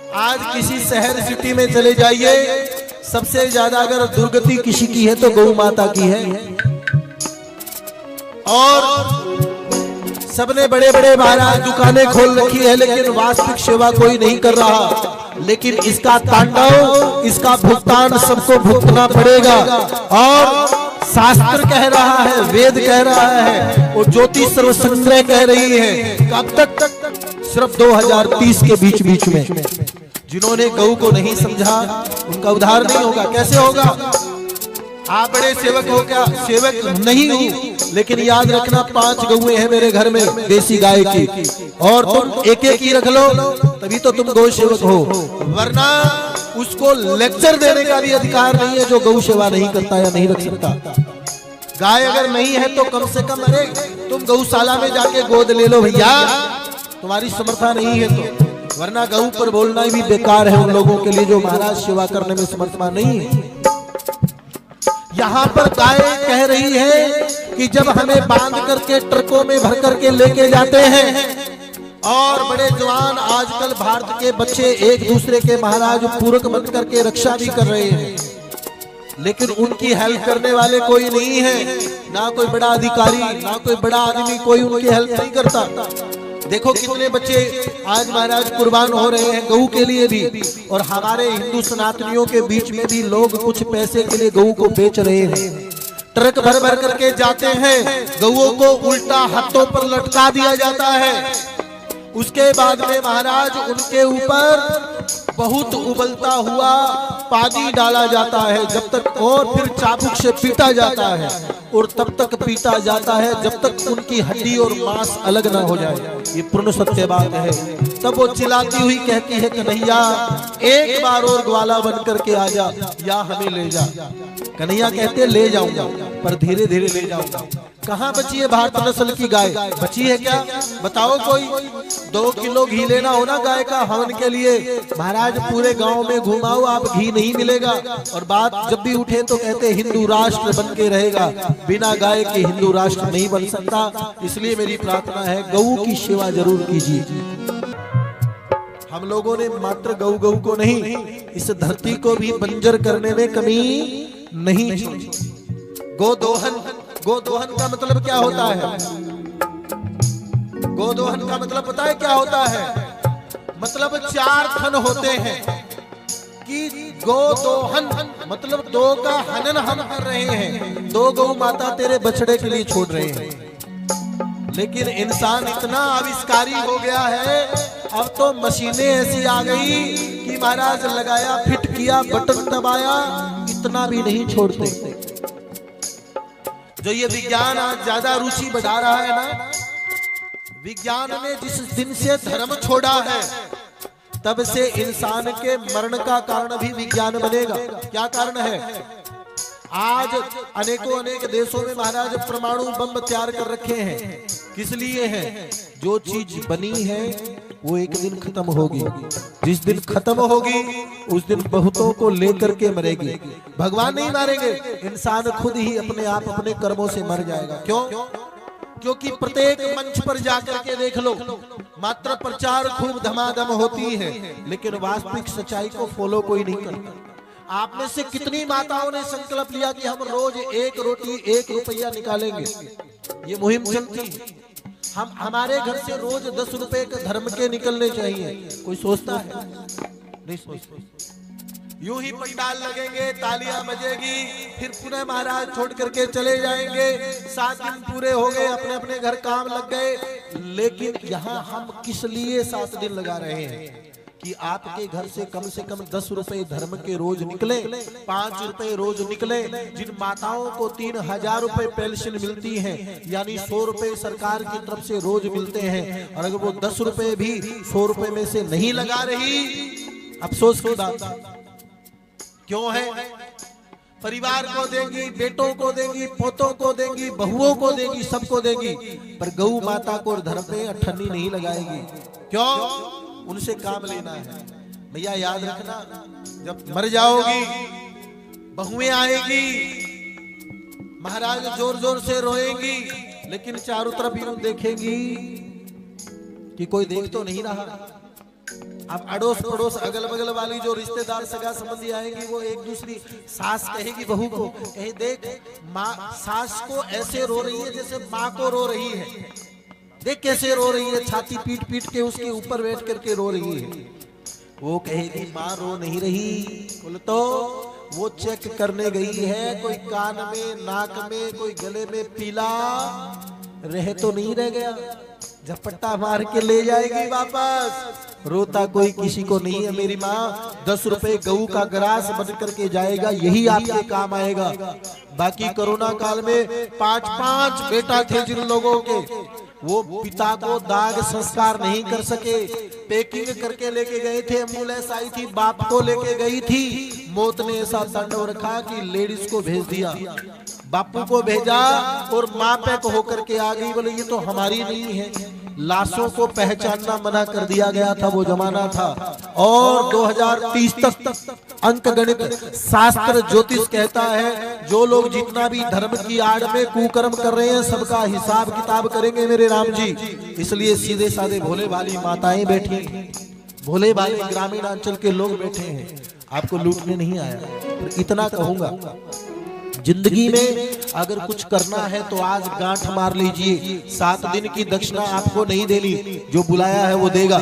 आज किसी शहर सिटी में चले जाइए, सबसे ज्यादा अगर दुर्गति किसी की है तो गौ माता की है। और सबने बड़े बड़े महाराज दुकानें खोल रखी है, लेकिन वास्तविक सेवा कोई नहीं कर रहा। लेकिन इसका तांडव, इसका भुगतान सबको भुगतना पड़ेगा। और शास्त्र कह रहा है, वेद कह रहा है, और ज्योतिष सर्वसंग्रह कह रही है, कब तक? सिर्फ 2030 के बीच में। जिन्होंने गौ को नहीं समझा उनका उद्धार नहीं होगा। कैसे होगा? आप बड़े सेवक हो क्या? सेवक नहीं हो, लेकिन याद रखना 5 गौएं हैं मेरे घर में देसी गाय की, और तुम एक एक ही रख लो, तभी तो तुम गौ सेवक हो। वरना उसको लेक्चर देने का भी अधिकार नहीं है जो गौ सेवा नहीं करता या नहीं रख सकता। गाय अगर नहीं है तो कम से कम अरे तुम गौशाला में जाके गोद ले लो भैया, तुम्हारी समर्था नहीं है तो। वरना गौ पर बोलना भी बेकार है उन लोगों के लिए जो महाराज सेवा करने में समर्थमान नहीं है। यहाँ पर गाय कह रही है कि जब हमें बांध करके ट्रकों में भर करके लेके जाते हैं, और बड़े जवान आजकल भारत के बच्चे एक दूसरे के महाराज पूरक बन करके रक्षा भी कर रहे हैं, लेकिन उनकी हेल्प करने वाले कोई नहीं है। ना कोई बड़ा अधिकारी, ना कोई बड़ा आदमी, कोई उनकी हेल्प नहीं करता। देखो कितने बच्चे आज महाराज कुर्बान हो रहे हैं गऊ के लिए भी, और हमारे हिंदू सनातनियों के बीच में भी लोग कुछ पैसे के लिए गऊ को बेच रहे हैं। ट्रक भर भर करके जाते हैं, गऊओं को उल्टा हाथों पर लटका दिया जाता है। उसके बाद में महाराज उनके ऊपर बहुत उबलता हुआ पानी डाला जाता है जब तक, और फिर चाबुक से पीटा जाता है, और तब तक पीटा जाता है जब तक उनकी हड्डी और मांस अलग ना हो जाए। ये पूर्ण सत्य बात है। तब वो चिल्लाती हुई कहती है, कन्हैया एक बार और ग्वाला बन करके आ जा, या हमें ले जा। कन्हैया कहते ले जाऊंगा, पर धीरे धीरे ले जाऊंगा। कहाँ बची है भारत नस्ल की गाय? बची है क्या? बताओ कोई। 2 किलो घी लेना हो ना गाय का हवन के लिए, महाराज पूरे गांव में घुमाओ, आप घी नहीं मिलेगा। और बात जब भी उठे तो कहते हिंदू राष्ट्र बन के रहेगा। बिना गाय के हिंदू राष्ट्र नहीं बन सकता। इसलिए मेरी प्रार्थना है, गऊ की सेवा जरूर कीजिए। हम लोगों ने मात्र गऊ को नहीं, इस धरती को भी बंजर करने में कमी नहीं छोड़ी। गोदोहन का मतलब क्या होता है? गोदोहन का मतलब पता है क्या होता है? मतलब 4 थन होते हैं कि गोदोहन मतलब 2 का हनन हम कर रहे हैं। 2 गौ माता तेरे बछड़े के लिए छोड़ रहे हैं। लेकिन इंसान इतना आविष्कारी हो गया है, अब तो मशीनें ऐसी आ गई कि महाराज लगाया, फिट किया, बटन दबाया, इतना भी नहीं छोड़ते। जो ये विज्ञान आज ज्यादा रुचि बढ़ा रहा है ना, विज्ञान ने जिस दिन से धर्म छोड़ा है तब से इंसान के मरण का कारण भी विज्ञान बनेगा। क्या कारण है? आज अनेक देशों में महाराज परमाणु बम तैयार कर रखे हैं। किस लिए है? जो चीज बनी है वो एक दिन खत्म होगी। जिस दिन खत्म होगी उस दिन बहुतों को लेकर के मरेगी। भगवान नहीं मारेंगे, इंसान खुद ही अपने आप अपने कर्मों से मर जाएगा। क्यों? क्योंकि प्रत्येक मंच पर जाकर के देख लो, मात्र प्रचार खूब धमाधम होती है, लेकिन वास्तविक सच्चाई को फॉलो कोई नहीं करता। आप में से कितनी माताओं ने संकल्प लिया कि हम रोज 1 रोटी 1 रुपया निकालेंगे? ये मुहिम चलती। हम हमारे घर से रोज 10 रुपए के धर्म के निकलने चाहिए। कोई सोचता है? नहीं सोचता। यूं ही पंडाल लगेंगे, तालियां बजेगी, फिर पुनः महाराज छोड़ करके चले जाएंगे। 7 दिन पूरे हो गए, अपने अपने घर काम लग गए। लेकिन यहाँ हम किस लिए 7 दिन लगा रहे हैं? कि आपके घर से कम 10 रुपए धर्म के रोज निकले, 5 रुपए रोज निकले। जिन माताओं को 3000 रुपए पेंशन मिलती है, यानी 100 रुपए सरकार की तरफ से रोज मिलते हैं, और अगर वो 10 रुपए भी 100 रुपए में से नहीं लगा रही, अफसोस की बात क्यों है? परिवार को देंगी, बेटों को देंगी, पोतों को देंगी, बहुओं को देंगी, सबको देंगी, पर गौ माता को धर्म पे अठन्नी नहीं लगाएगी। क्यों? उनसे काम लेना है। भैया याद रखना, जब मर जाओगी बहुएं आएगी, महाराज जोर जोर से रोएंगी, लेकिन चारों तरफ यूं देखेंगी कि कोई देख तो नहीं रहा। अब अड़ोस पड़ोस अगल बगल वाली जो रिश्तेदार सगा संबंधी आएंगी, वो एक दूसरी सास कहेगी बहू को, कहे देख माँ सास को ऐसे रो रही है जैसे माँ को रो रही है, देख कैसे रो रही है, छाती पीट पीट के उसके ऊपर बैठ करके रो रही है। वो कहेगी माँ रो नहीं रही, बोले तो वो चेक करने गई है, कोई कान में नाक में कोई गले में पीला रह तो नहीं रह गया, झपट्टा मार के ले जाएगी वापस। रोता कोई किसी को नहीं है मेरी माँ, 10 रुपए गऊ का ग्रास बन करके जाएगा, यही आपके काम आएगा। बाकी कोरोना काल में 5-5 बेटा थे जिन लोगों के, वो पिता को दाग संस्कार नहीं कर सके, पैकिंग करके लेके गए थे, एम्बुलेंस आई थी बाप को लेके गई थी, मौत ने ऐसा तांडव रखा कि लेडीज को भेज दिया, बापू को भेजा और माँ पैक होकर के आ गई, बोले ये तो हमारी नहीं है। लाशों को पहचानना मना कर दिया गया था, वो जमाना था। और 2030 तक अंक गणित शास्त्र ज्योतिष कहता है, जो लोग जितना भी धर्म की आड़ में कुकर्म कर रहे हैं सबका हिसाब किताब करेंगे मेरे राम जी। इसलिए सीधे साधे भोले वाली माताएं बैठी, भोले वाले ग्रामीण अंचल के लोग बैठे हैं, आपको लूटने नहीं आया। तो इतना कहूंगा, जिंदगी में अगर कुछ करना है तो आज गांठ मार लीजिए। 7 दिन की दक्षिणा आपको नहीं देनी, जो बुलाया है वो देगा।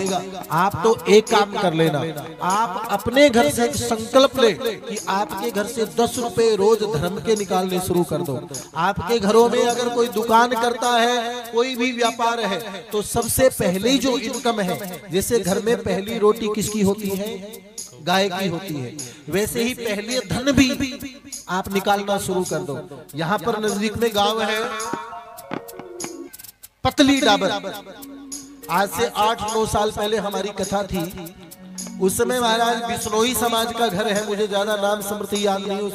आप तो एक काम कर लेना, आप अपने घर से एक संकल्प ले कि आपके घर से 10 रुपए रोज धर्म के निकालने शुरू कर दो। आपके घरों में अगर कोई दुकान करता है, कोई भी व्यापार है, तो सबसे पहले जो इनकम है, जैसे घर में पहली रोटी किसकी होती है, गाय की होती है, वैसे ही पहले धन भी आप निकालना शुरू कर दो। यहाँ पर नजदीक में गांव है पतली डाबर, आज से 8-9 साल पहले हमारी कथा थी। उस समय महाराज बिश्नोई समाज का घर है, मुझे ज्यादा नाम स्मृति याद नहीं,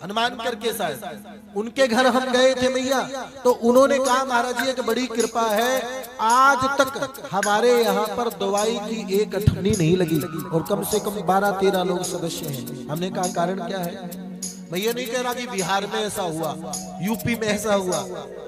अनुमान करके शायद उनके घर हम गए थे भैया, तो उन्होंने कहा महाराज जी एक बड़ी कृपा है, आज तक हमारे यहाँ पर दवाई की एक अठन्नी नहीं लगी और कम से कम 12-13 लोग सदस्य हैं। हमने कहा कारण क्या है? मैं ये नहीं कह रहा कि बिहार में ऐसा हुआ, यूपी में ऐसा हुआ,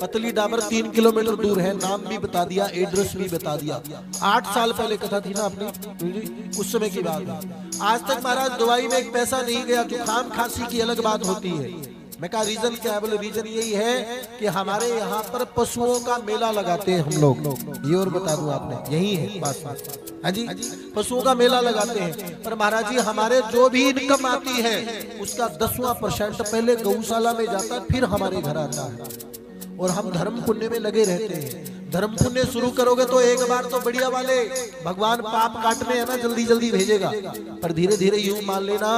पतली डाबर 3 किलोमीटर दूर है, नाम भी बता दिया, एड्रेस भी बता दिया। 8 साल पहले कथा थी ना अपनी, उस समय की बात है। आज तक महाराज दवाई में एक पैसा नहीं गया। जुकाम खांसी की अलग बात होती है। मैं कहा रीजन क्या है? बोले रीजन यही है कि हमारे यहाँ पर पशुओं का मेला लगाते हैं हम लोग। ये और बता दूं आपने, यही है बात। हाँ जी, पशुओं का मेला लगाते हैं। पर महाराज जी हमारे जो भी इनकम आती है उसका 10वां% पहले गौशाला में जाता है, फिर हमारे घर आता है। और हम धर्म पुण्य में लगे रहते हैं। धर्म पुण्य शुरू करोगे तो एक बार तो बढ़िया वाले भगवान पाप काटने है ना जल्दी जल्दी भेजेगा, पर धीरे धीरे यूं मान लेना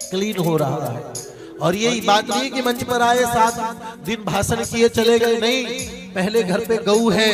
क्लीन हो रहा है। और यही बात नहीं कि मंच पर आए 7 दिन भाषण किए चले गए, नहीं, पहले घर पे गऊ है,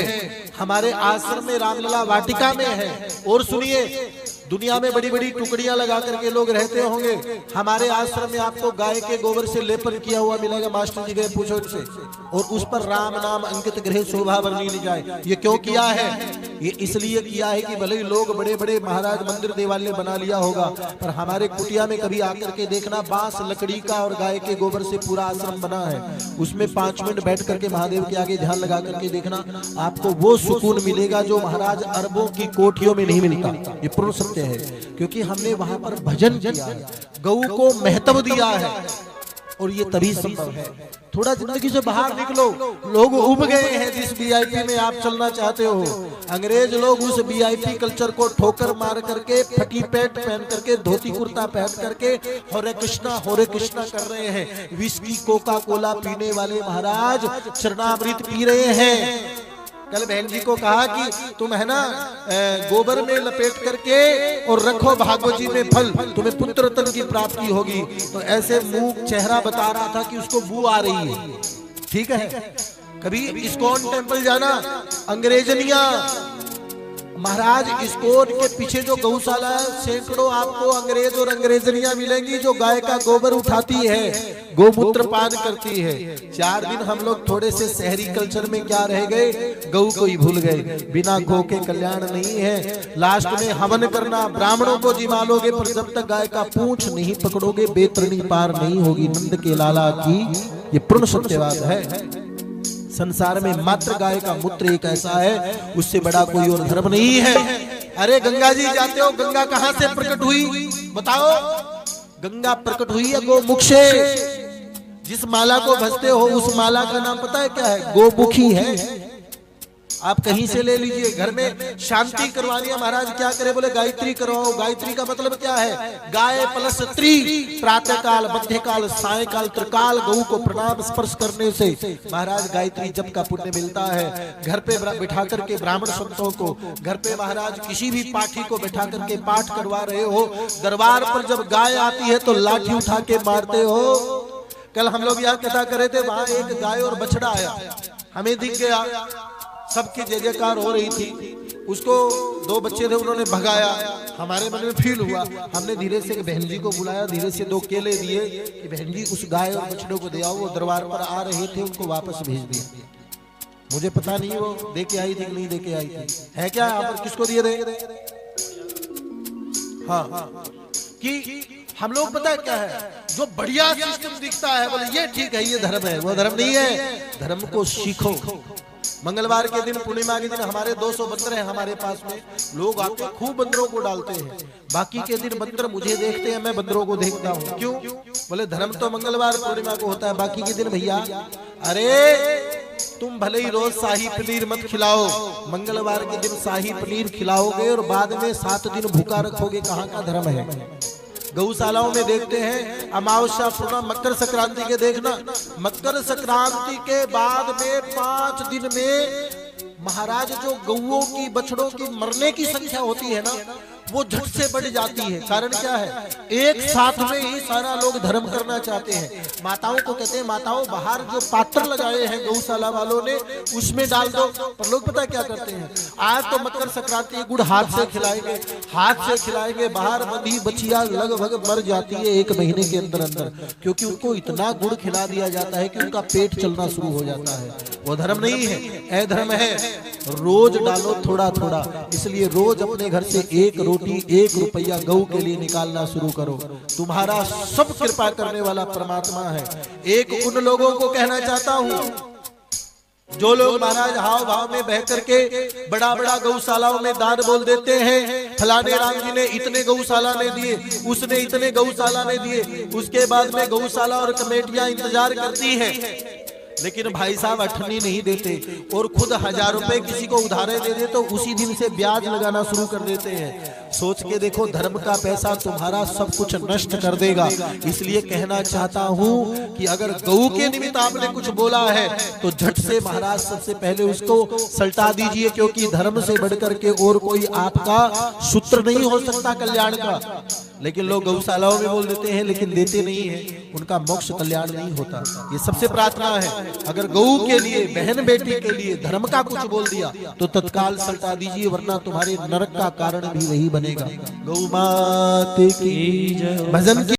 हमारे आश्रम में रामलला वाटिका में है। और सुनिए, दुनिया में बड़ी बड़ी टुकड़ियां लगा करके लोग रहते होंगे, हमारे आश्रम में आपको गाय के गोबर से लेपन किया हुआ मिलेगा। मास्टर जी गए पूछो इनसे, और उस पर राम नाम अंकित ग्रह शोभा बरनी नहीं जाए। ये क्यों किया है? ये इसलिए किया है कि भले ही लोग बड़े बड़े महाराज मंदिर देवालय बना लिया होगा, पर हमारे कुटिया में कभी आकर के देखना, बांस लकड़ी का और गाय के गोबर से पूरा आश्रम बना है। उसमें 5 मिनट बैठ करके महादेव के आगे ध्यान लगा करके देखना, आपको वो सुकून मिलेगा जो महाराज अरबों की कोठियों में नहीं मिलता। ये पूर्ण सत्य है, क्योंकि हमने वहां पर भजन किया है, गौ को महत्व दिया है, और ये तभी संभव है। थोड़ा जिंदगी से बाहर निकलो। लोग उब गए हैं जिस वीआईपी में आप चलना चाहते हो। अंग्रेज लोग उस वीआईपी कल्चर को ठोकर मार करके, फटी पैंट पहन करके, धोती कुर्ता पहन करके हरे कृष्णा कर रहे हैं। विस्की कोका कोला पीने वाले महाराज चरणामृत पी रहे हैं। कल बहन जी को कहा कि तुम है ना गोबर में लपेट करके और रखो भागवत जी में फल, तुम्हें पुत्र रत्न की प्राप्ति होगी। तो ऐसे मुंह चेहरा बता रहा था कि उसको बू आ रही है। ठीक है, कभी इस्कॉन टेम्पल जाना, अंग्रेजनिया महाराज इस्कॉन के पीछे जो गौशाला है, सैकड़ों आपको अंग्रेज और अंग्रेजनियां मिलेंगी जो गाय का गोबर उठाती है, गोमूत्र पान करती है। 4 दिन हम लोग थोड़े से शहरी कल्चर में क्या रह गए, गौ को ही भूल गए। बिना गौ के कल्याण नहीं है। लास्ट में हवन करना, ब्राह्मणों को जिमा लोगे, पर जब तक गाय का पूंछ नहीं पकड़ोगे बेतरणी पार नहीं होगी। नंद के लाला की ये पूर्ण सत्यवाद है। संसार में मात्र गाय का मूत्र एक ऐसा है, उससे बड़ा कोई और धर्म नहीं है। अरे गंगा जी जाते हो, गंगा कहां से प्रकट हुई बताओ? गंगा प्रकट हुई है गोमुख से। जिस माला को भजते हो उस माला का नाम पता है क्या है? गोमुखी है। आप कहीं से ले लीजिए। घर में शांति करवानी है, महाराज क्या करे? बोले गायत्री करवाओ। गायत्री का मतलब क्या है? गाय प्लस त्री, प्रातः काल, मध्य काल, सायकाल, त्रिकाल गौ को प्रणाम स्पर्श करने से महाराज गायत्री जप का पुण्य मिलता है। घर पे बिठा करके ब्राह्मण संतों को, घर पे महाराज किसी भी पाठी को बिठा करके पाठ करवा रहे हो, दरबार पर जब गाय आती है तो लाठी उठा के मारते हो। कल हम लोग यहाँ कथा करे थे, वहां एक गाय और बछड़ा आया, हमें दिख गया, सबकी जय जयकार हो रही थी। उसको दो बच्चे थे, उन्होंने भगाया। हमारे मन में फील हुआ, हमने धीरे से बहन जी को बुलाया, धीरे से 2 केले दिए कि बहन जी उस गाय और बछड़े को दे आओ। वो दरबार पर आ रहे थे, उनको वापस भेज दिया। मुझे पता नहीं वो दे के आई थी कि नहीं दे के आई थी। है क्या यहाँ पर? किसको दिए थे? हाँ, कि हम लोग पता है क्या है, जो बढ़िया सिस्टम दिखता है बोले ये ठीक है, ये धर्म है। वो धर्म नहीं है। धर्म को सीखो। मंगलवार के दिन, पूर्णिमा के दिन हमारे 200 बंदर हैं हमारे पास में। लोग आके खूब बंदरों को डालते हैं। बाकी के दिन बंदर मुझे देखते हैं, मैं बंदरों को देखता हूँ। क्यों? बोले धर्म तो मंगलवार पूर्णिमा को होता है, बाकी के दिन भैया। अरे तुम भले ही रोज शाही पनीर मत खिलाओ, मंगलवार के दिन शाही पनीर खिलाओगे और बाद में 7 दिन भूखा रखोगे, कहाँ का धर्म है? गौशालाओं में देखते हैं अमावस्या, पूर्णिमा, मकर संक्रांति के देखना, मकर संक्रांति के बाद में 5 दिन में महाराज जो गौओं की, बछड़ों की मरने की संख्या होती है ना, वो झट से बढ़ जाती है। कारण क्या है? एक साथ में ही सारा लोग धर्म करना चाहते हैं। माताओं को कहते हैं, माताओं बाहर जो पात्र लगाए हैं गौशाला वालों ने उसमें डाल दो। पर लोग पता क्या करते हैं? आज तो मकर संक्रांति, गुड़ हाथ से खिलाएंगे, हाथ से खिलाएंगे। बाहर बंधी बचिया लगभग मर जाती है 1 महीने के अंदर अंदर, क्योंकि उनको इतना गुड़ खिला दिया जाता है कि उनका पेट चलना शुरू हो जाता है। वो धर्म नहीं है, अधर्म है। रोज डालो थोड़ा थोड़ा। इसलिए रोज अपने घर से 1 रोटी 1 रुपया गौ के लिए निकालना शुरू करो। तुम्हारा सब कृपा करने वाला परमात्मा है। एक उन लोगों को कहना चाहता हूँ जो लोग महाराज हाव भाव में बह करके बड़ा बड़ा गौशालाओं में दान बोल देते हैं, फलाने राम जी ने इतने गौशाला ने दिए, उसने इतने गौशाला ने दिए। उसके बाद में गौशाला और कमेटियां इंतजार करती हैं, लेकिन भाई साहब अठन्नी नहीं देते और खुद 1000 रुपए किसी को उधारे दे दे तो उसी दिन से ब्याज लगाना शुरू कर देते हैं। सोच के देखो, धर्म का पैसा तुम्हारा सब कुछ नष्ट कर देगा। इसलिए कहना चाहता हूँ कि अगर गौ के निमित्त आपने कुछ बोला है तो झट से महाराज सबसे पहले उसको सल्टा दीजिए, क्योंकि धर्म से बढ़कर के और कोई आपका सूत्र नहीं हो सकता कल्याण का। लेकिन लोग गौशालाओं में बोल देते हैं लेकिन देते नहीं है, उनका मोक्ष कल्याण नहीं होता। ये सबसे प्रार्थना है, अगर गौ के लिए, बहन बेटी के लिए धर्म का कुछ बोल दिया तो तत्काल सल्टा दीजिए, वरना तुम्हारे नरक का कारण भी वही बनेगा। गौ मात की जय। भजन की